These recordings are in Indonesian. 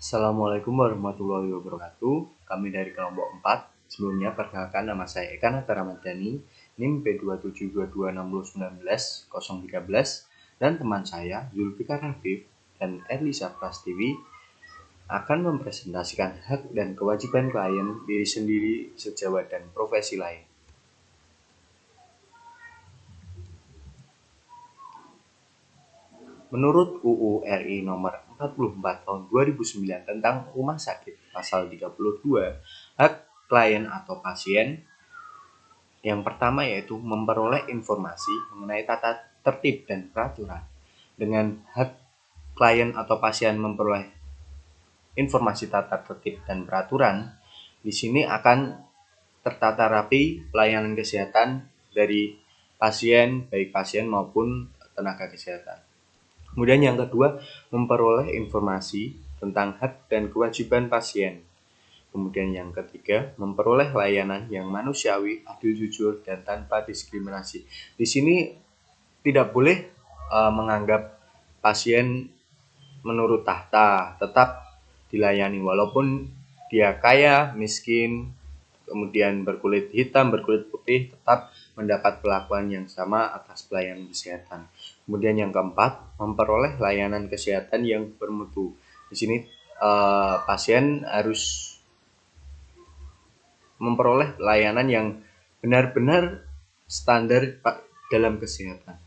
Assalamualaikum warahmatullahi wabarakatuh. Kami dari kelompok 4. Sebelumnya perkenalkan, nama saya Eka Nata Ramadhani, NIM P27226019-013, dan teman saya Zulfikar Rafif dan Erlisa Prastiwi akan mempresentasikan hak dan kewajiban klien, diri sendiri, sejawat, dan profesi lain. Menurut UU RI nomor 44 tahun 2009 tentang rumah sakit, pasal 32, hak klien atau pasien yang pertama yaitu memperoleh informasi mengenai tata tertib dan peraturan. Dengan hak klien atau pasien memperoleh informasi tata tertib dan peraturan, di sini akan tertata rapi pelayanan kesehatan dari pasien, baik pasien maupun tenaga kesehatan. Kemudian yang kedua, memperoleh informasi tentang hak dan kewajiban pasien. Kemudian yang ketiga, memperoleh layanan yang manusiawi, adil, jujur, dan tanpa diskriminasi. Di sini tidak boleh menganggap pasien menurut tahta, tetap dilayani walaupun dia kaya, miskin, kemudian berkulit hitam, berkulit putih, tetap mendapat perlakuan yang sama atas pelayanan kesehatan. Kemudian yang keempat, memperoleh layanan kesehatan yang bermutu. Di sini pasien harus memperoleh layanan yang benar-benar standar dalam kesehatan.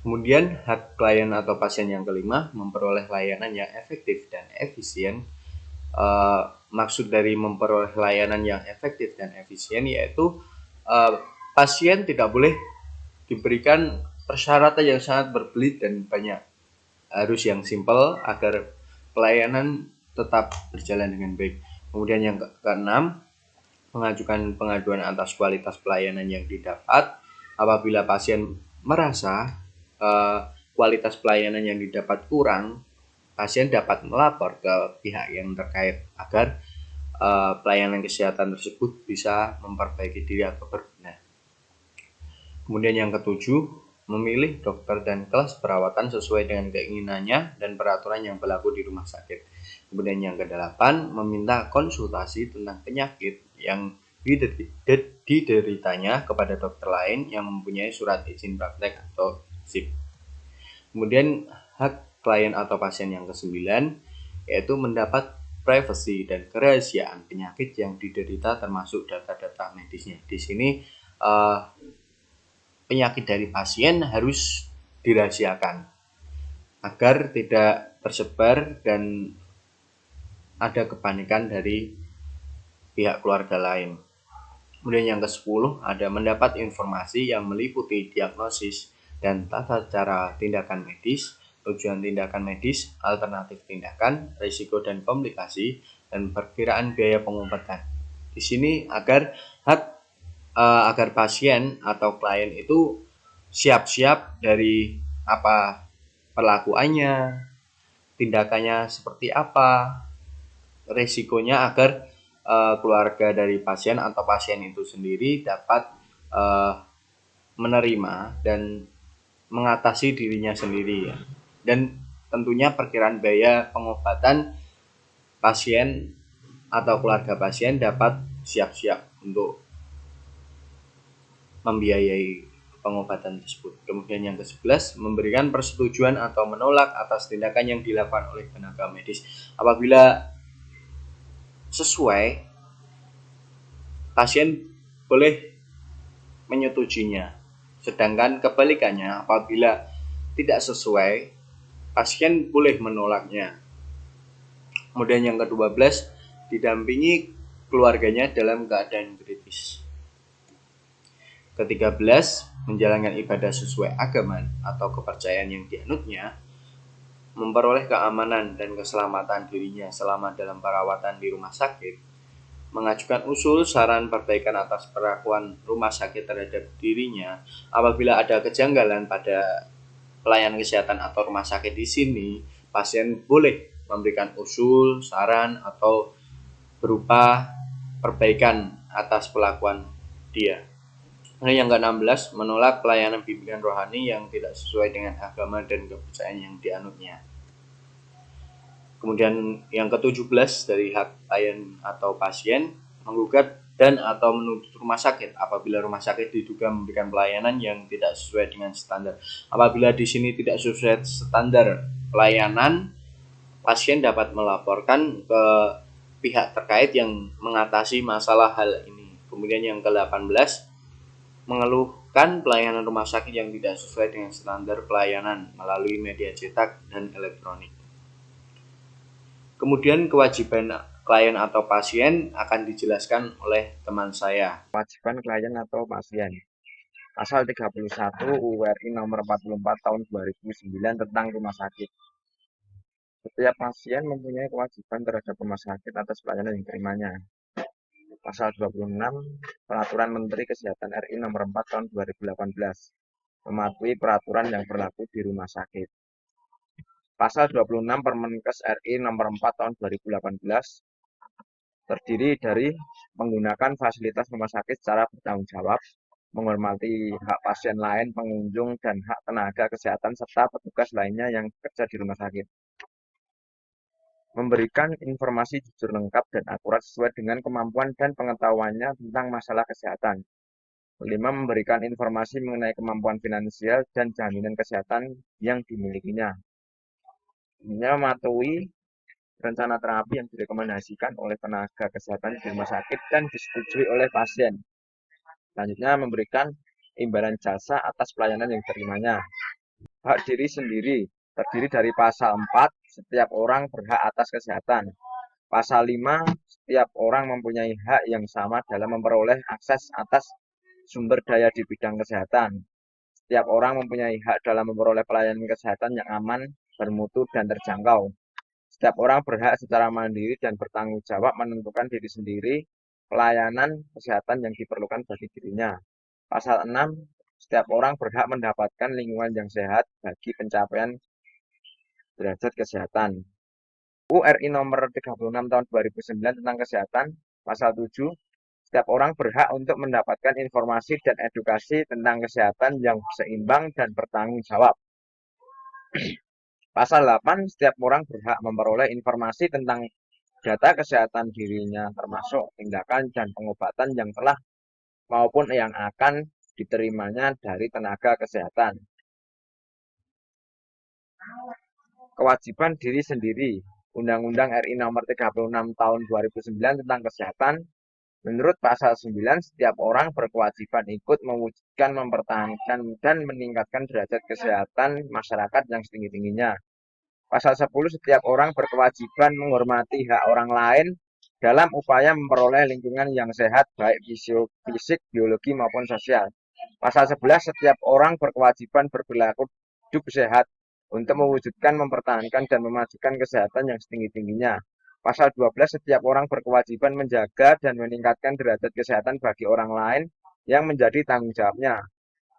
Kemudian hak klien atau pasien yang kelima, memperoleh layanan yang efektif dan efisien. Maksud dari memperoleh layanan yang efektif dan efisien yaitu pasien tidak boleh diberikan persyaratan yang sangat berbelit dan banyak. Harus yang simpel agar pelayanan tetap berjalan dengan baik. Kemudian yang keenam, mengajukan pengaduan atas kualitas pelayanan yang didapat. Apabila pasien merasa kualitas pelayanan yang didapat kurang, pasien dapat melapor ke pihak yang terkait agar pelayanan kesehatan tersebut bisa memperbaiki diri atau berbenah. Kemudian yang ketujuh, memilih dokter dan kelas perawatan sesuai dengan keinginannya dan peraturan yang berlaku di rumah sakit. Kemudian yang kedelapan, meminta konsultasi tentang penyakit yang dideritanya kepada dokter lain yang mempunyai surat izin praktek atau SIP. Kemudian hak klien atau pasien yang kesembilan yaitu mendapat privasi dan kerahasiaan penyakit yang diderita termasuk data-data medisnya. Di sini penyakit dari pasien harus dirahasiakan agar tidak tersebar dan ada kepanikan dari pihak keluarga lain. Kemudian yang ke-10 ada mendapat informasi yang meliputi diagnosis dan tata cara tindakan medis, tujuan tindakan medis, alternatif tindakan, risiko dan komplikasi, dan perkiraan biaya pengobatan. Di sini agar pasien atau klien itu siap-siap dari apa perlakuannya, tindakannya seperti apa, risikonya agar keluarga dari pasien atau pasien itu sendiri dapat menerima dan mengatasi dirinya sendiri ya. Dan tentunya perkiraan biaya pengobatan pasien atau keluarga pasien dapat siap-siap untuk membiayai pengobatan tersebut. Kemudian yang ke-11, memberikan persetujuan atau menolak atas tindakan yang dilakukan oleh tenaga medis. Apabila sesuai, pasien boleh menyetujuinya. Sedangkan kebalikannya, apabila tidak sesuai, pasien boleh menolaknya. Kemudian yang ke-12, didampingi keluarganya dalam keadaan kritis. Ke-13, menjalankan ibadah sesuai agama atau kepercayaan yang dianutnya, memperoleh keamanan dan keselamatan dirinya selama dalam perawatan di rumah sakit, mengajukan usul saran perbaikan atas perlakuan rumah sakit terhadap dirinya. Apabila ada kejanggalan pada pelayanan kesehatan atau rumah sakit di sini, pasien boleh memberikan usul, saran, atau berupa perbaikan atas perlakuan dia. Yang ke-16, menolak pelayanan bimbingan rohani yang tidak sesuai dengan agama dan kepercayaan yang dianutnya. Kemudian yang ke-17 dari hak klien atau pasien, menggugat dan atau menuntut rumah sakit apabila rumah sakit diduga memberikan pelayanan yang tidak sesuai dengan standar. Apabila di sini tidak sesuai standar pelayanan, pasien dapat melaporkan ke pihak terkait yang mengatasi masalah hal ini. Kemudian yang ke-18, mengeluhkan pelayanan rumah sakit yang tidak sesuai dengan standar pelayanan melalui media cetak dan elektronik. Kemudian kewajiban klien atau pasien akan dijelaskan oleh teman saya. Kewajiban klien atau pasien. Pasal 31 URI nomor 44 tahun 2009 tentang rumah sakit. Setiap pasien mempunyai kewajiban terhadap rumah sakit atas pelayanan yang diterimanya. Pasal 26 Peraturan Menteri Kesehatan RI nomor 4 tahun 2018 mematuhi peraturan yang berlaku di rumah sakit. Pasal 26 Permenkes RI nomor 4 tahun 2018 terdiri dari menggunakan fasilitas rumah sakit secara bertanggung jawab, menghormati hak pasien lain, pengunjung, dan hak tenaga kesehatan serta petugas lainnya yang bekerja di rumah sakit. Memberikan informasi jujur, lengkap, dan akurat sesuai dengan kemampuan dan pengetahuannya tentang masalah kesehatan. 5. Memberikan informasi mengenai kemampuan finansial dan jaminan kesehatan yang dimilikinya. Ini mematuhi rencana terapi yang direkomendasikan oleh tenaga kesehatan di rumah sakit dan disetujui oleh pasien. Selanjutnya, memberikan imbalan jasa atas pelayanan yang diterimanya. Hak diri sendiri terdiri dari pasal 4, setiap orang berhak atas kesehatan. Pasal 5, setiap orang mempunyai hak yang sama dalam memperoleh akses atas sumber daya di bidang kesehatan. Setiap orang mempunyai hak dalam memperoleh pelayanan kesehatan yang aman, bermutu, dan terjangkau. Setiap orang berhak secara mandiri dan bertanggung jawab menentukan diri sendiri pelayanan kesehatan yang diperlukan bagi dirinya. Pasal 6, setiap orang berhak mendapatkan lingkungan yang sehat bagi pencapaian derajat kesehatan. URI nomor 36 tahun 2009 tentang kesehatan, pasal 7, setiap orang berhak untuk mendapatkan informasi dan edukasi tentang kesehatan yang seimbang dan bertanggung jawab. Pasal 8, setiap orang berhak memperoleh informasi tentang data kesehatan dirinya, termasuk tindakan dan pengobatan yang telah maupun yang akan diterimanya dari tenaga kesehatan. Kewajiban diri sendiri. Undang-Undang RI nomor 36 tahun 2009 tentang kesehatan. Menurut pasal 9, setiap orang berkewajiban ikut mewujudkan, mempertahankan, dan meningkatkan derajat kesehatan masyarakat yang setinggi-tingginya. Pasal 10, setiap orang berkewajiban menghormati hak orang lain dalam upaya memperoleh lingkungan yang sehat, baik fisik, biologi, maupun sosial. Pasal 11, setiap orang berkewajiban berperilaku hidup sehat untuk mewujudkan, mempertahankan, dan memajukan kesehatan yang setinggi-tingginya. Pasal 12, setiap orang berkewajiban menjaga dan meningkatkan derajat kesehatan bagi orang lain yang menjadi tanggung jawabnya.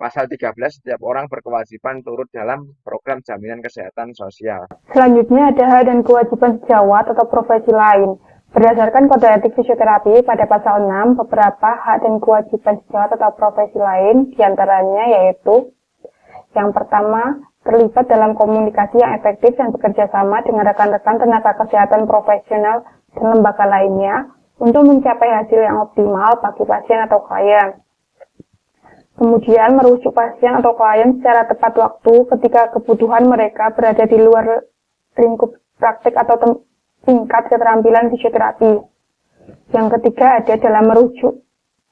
Pasal 13, setiap orang berkewajiban turut dalam program jaminan kesehatan sosial. Selanjutnya ada hak dan kewajiban sejawat atau profesi lain. Berdasarkan kode etik fisioterapi pada pasal 6, beberapa hak dan kewajiban sejawat atau profesi lain diantaranya yaitu yang pertama, terlibat dalam komunikasi yang efektif dan bekerja sama dengan rekan-rekan tenaga kesehatan profesional dan lembaga lainnya untuk mencapai hasil yang optimal bagi pasien atau klien. Kemudian merujuk pasien atau klien secara tepat waktu ketika kebutuhan mereka berada di luar lingkup praktik atau tingkat keterampilan fisioterapi. Yang ketiga ada dalam merujuk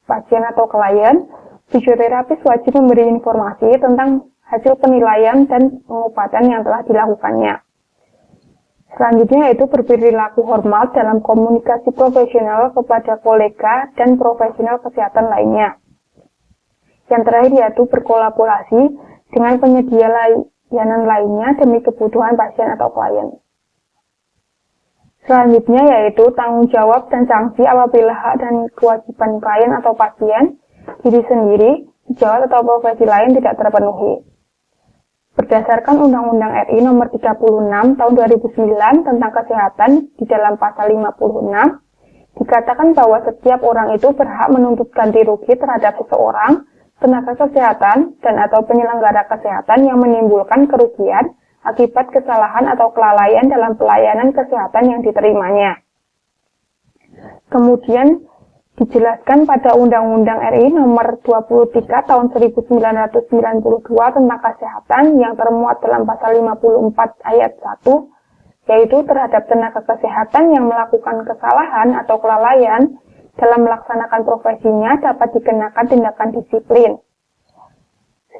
pasien atau klien, fisioterapis wajib memberi informasi tentang hasil penilaian dan pengobatan yang telah dilakukannya. Selanjutnya yaitu berperilaku hormat dalam komunikasi profesional kepada kolega dan profesional kesehatan lainnya. Yang terakhir yaitu berkolaborasi dengan penyedia layanan lainnya demi kebutuhan pasien atau klien. Selanjutnya yaitu tanggung jawab dan sanksi apabila hak dan kewajiban klien atau pasien, diri sendiri, sejawat atau profesi lain tidak terpenuhi. Berdasarkan Undang-Undang RI nomor 36 tahun 2009 tentang kesehatan di dalam pasal 56, dikatakan bahwa setiap orang itu berhak menuntut ganti rugi terhadap seseorang tenaga kesehatan dan atau penyelenggara kesehatan yang menimbulkan kerugian akibat kesalahan atau kelalaian dalam pelayanan kesehatan yang diterimanya. Kemudian dijelaskan pada Undang-Undang RI Nomor 23 Tahun 1992 tentang kesehatan yang termuat dalam pasal 54 ayat 1, yaitu terhadap tenaga kesehatan yang melakukan kesalahan atau kelalaian dalam melaksanakan profesinya dapat dikenakan tindakan disiplin.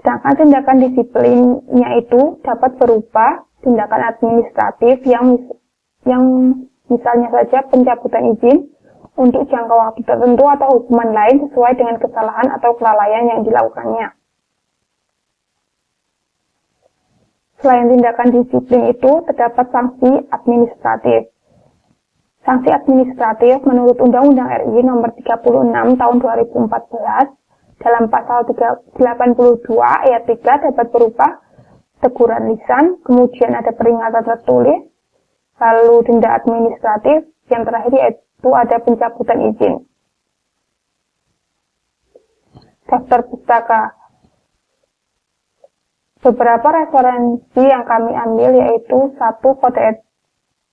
Sedangkan tindakan disiplinnya itu dapat berupa tindakan administratif yang misalnya saja pencabutan izin untuk jangka waktu tertentu atau hukuman lain sesuai dengan kesalahan atau kelalaian yang dilakukannya. Selain tindakan disiplin itu, terdapat sanksi administratif. Sanksi administratif menurut Undang-Undang RI Nomor 36 Tahun 2014 dalam pasal 82 ayat 3 dapat berupa teguran lisan, kemudian ada peringatan tertulis, lalu denda administratif, yang terakhir yaitu ada pencabutan izin. Daftar pustaka. Beberapa referensi yang kami ambil yaitu 1.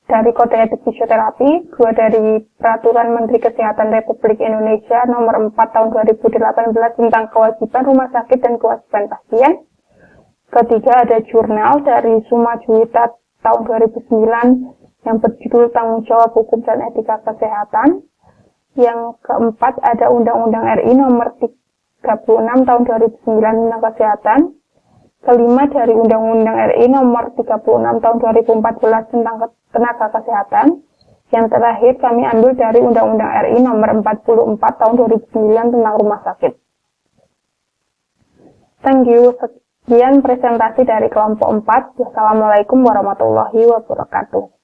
Dari Kode Etik Fisioterapi, 2 dari Peraturan Menteri Kesehatan Republik Indonesia Nomor 4 Tahun 2018 tentang kewajiban rumah sakit dan kewajiban pasien. Ketiga ada jurnal dari Suma Juwita tahun 2009 yang berjudul Tanggung Jawab Hukum dan Etika Kesehatan. Yang keempat ada Undang-Undang RI Nomor 36 Tahun 2009 tentang Kesehatan. Kelima dari Undang-Undang RI Nomor 36 Tahun 2014 tentang Tenaga Kesehatan. Yang terakhir kami ambil dari Undang-Undang RI Nomor 44 Tahun 2009 tentang Rumah Sakit. Thank you. Sekian presentasi dari kelompok 4. Wassalamualaikum warahmatullahi wabarakatuh.